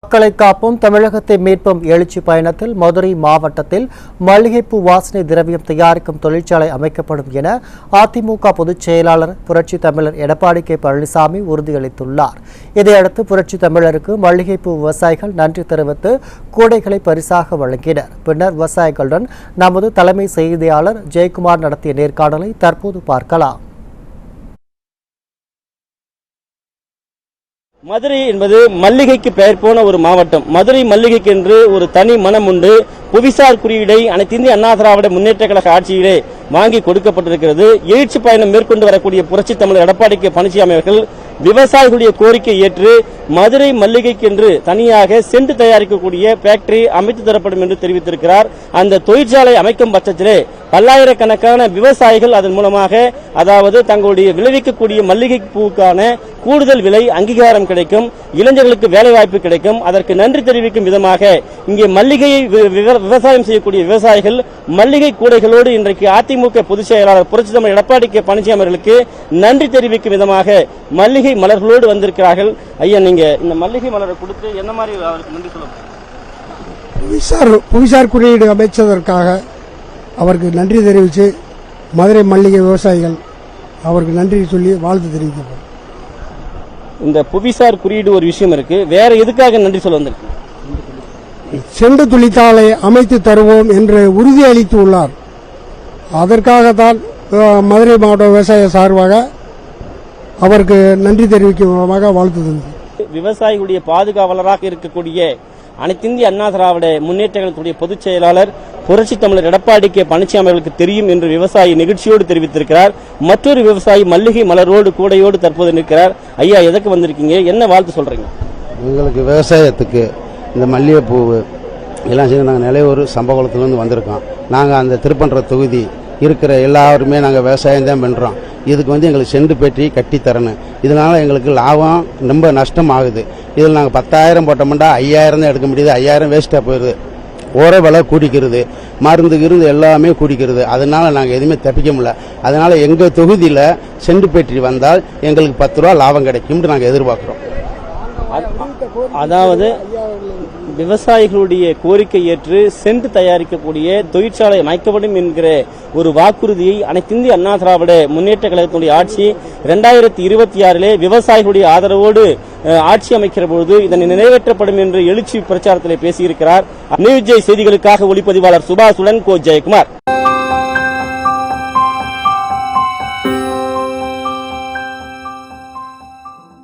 மக்களை காப்போம் தமிழகத்தை மீட்போம் எழுச்சி பயணத்தில் மதுரை மாவட்டத்தில் மல்லிகைப்பூ வாசனை திரவியம் தயாரிக்கும் தொழிற்சாலை அமைக்கப்படும் என அதிமுக பொதுச் செயலாளர் புரட்சி தமிழர் எடப்பாடி கே பழனிசாமி உறுதியளித்துள்ளார். இதையடுத்து புரட்சி தமிழருக்கு மல்லிகைப்பூ விவசாயிகள் நன்றி தெரிவித்து கூடைகளை பரிசாக வழங்கினர். பின்னர் விவசாயிகளுடன் நமது தலைமை செய்தியாளர் ஜெயக்குமார் நடத்திய நேர்காணலை தற்போது பார்க்கலாம். மதுரை என்பது மல்லிகைக்கு பெயர் போன ஒரு மாவட்டம். மதுரை மல்லிகைக்கு என்று ஒரு தனி மனம் உண்டு. புவிசார் குறியீடை அனைத்து இந்திய அண்ணா திராவிட முன்னேற்ற கழக ஆட்சியிலே வாங்கி கொடுக்கப்பட்டிருக்கிறது. எழுச்சி பயணம் மேற்கொண்டு வரக்கூடிய புரட்சி தமிழர் எடப்பாடி கே பழனிசாமி அவர்கள் விவசாயிகளுடைய கோரிக்கை ஏற்று மதுரை மல்லிகைக்கு என்று தனியாக சென்று தயாரிக்கக்கூடிய ஃபேக்டரி அமைத்து தரப்படும் என்று தெரிவித்திருக்கிறார். அந்த தொழிற்சாலை அமைக்கும் பட்சத்திலே பல்லாயிரக்கணக்கான விவசாயிகள் அதன் மூலமாக அதாவது தங்களுடைய விளைவிக்கக்கூடிய மல்லிகை பூவுக்கான கூடுதல் விலை அங்கீகாரம் கிடைக்கும், இளைஞர்களுக்கு வேலைவாய்ப்பு கிடைக்கும். அதற்கு நன்றி தெரிவிக்கும் விதமாக இங்கே மல்லிகையை விவசாயம் செய்யக்கூடிய விவசாயிகள் மல்லிகை கூடைகளோடு இன்றைக்கு அதிமுக பொதுச் செயலாளர் புரட்சி தமிழர் எடப்பாடி கே பழனிசாமி அவர்களுக்கு நன்றி தெரிவிக்கும் விதமாக மல்லிகை மலர்களோடு வந்திருக்கிறார்கள். ஐயா, நீங்க இந்த மல்லிகை மலரை கொடுத்து என்ன மாதிரி அவருக்கு நன்றி சொல்லுங்க? புவிசார் குறியீடு அமைச்சதற்காக அவருக்கு நன்றி தெரிவித்து மதுரை மல்லிகை விவசாயிகள் அவருக்கு நன்றி சொல்லி வாழ்த்து தெரிவிக்கப்படும். இந்த புவிசார் குறியீடு ஒரு விஷயம் இருக்கு, வேற எதுக்காக நன்றி சொல்ல வந்திருக்கு? செண்டு தொழிற்சாலை அமைத்து தருவோம் என்று உறுதியளித்து உள்ளார். அதற்காகத்தான் மதுரை மாவட்ட விவசாய சார்பாக அவருக்கு நன்றி தெரிவிக்கும் விதமாக வாழ்த்து தந்தது. விவசாயிகளுடைய பாதுகாவலராக இருக்கக்கூடிய அனைத்து இந்திய அண்ணா திராவிட முன்னேற்ற கழகத்துடைய பொதுச் செயலாளர் புரட்சி தமிழர் எடப்பாடி கே பழனிசாமி அவர்களுக்கு தெரியும் என்று விவசாயி நிகழ்ச்சியோடு தெரிவித்திருக்கிறார். மற்றொரு விவசாயி மல்லிகை மலரோடு கூடையோடு தற்போது நிற்கிறார். ஐயா, எதற்கு வந்திருக்கீங்க, என்ன வாழ்த்து சொல்றீங்க? எங்களுக்கு விவசாயத்துக்கு இந்த மல்லிகைப்பூ எல்லாம் சேர்ந்து நாங்கள் நிலையூர் சம்பகுளத்துலேருந்து வந்திருக்கோம். நாங்கள் அந்த திருப்பன்ற தொகுதி இருக்கிற எல்லாருமே நாங்கள் விவசாயம் தான் பண்ணுறோம். இதுக்கு எங்களுக்கு செண்டு பேட்டி கட்டி தரணும். இதனால் எங்களுக்கு லாபம் ரொம்ப நஷ்டம் ஆகுது. இதில் நாங்கள் 10,000 போட்டோம்னா 5,000 தான் எடுக்க முடியுது. 5,000 வேஸ்ட்டாக போயிடுது. ஓர விலை கூடிக்கிறது, மருந்துக்கு இருந்து எல்லாமே கூடிக்கிறது. அதனால் நாங்கள் எதுவுமே தப்பிக்க முடியல. அதனால் எங்கள் தொகுதியில் செண்டு பேட்டி வந்தால் எங்களுக்கு 10 ரூபா லாபம் கிடைக்கும்னு நாங்கள் எதிர்பார்க்குறோம். அதாவது விவசாயிகளுடைய கோரிக்கை ஏற்று சென்று தயாரிக்கக்கூடிய தொழிற்சாலை அமைக்கப்படும் என்கிற ஒரு வாக்குறுதியை அனைத்து இந்திய அண்ணா திராவிட முன்னேற்ற கழகத்தினுடைய ஆட்சி 2026 விவசாயிகளுடைய ஆதரவோடு ஆட்சி அமைக்கிற பொழுது இதனை நிறைவேற்றப்படும் என்று எழுச்சி பிரச்சாரத்தில் பேசியிருக்கிறார். நியூஸ் ஜே செய்திகளுக்காக ஒளிப்பதிவாளர் சுபாஷுடன் கோ ஜெயக்குமார்.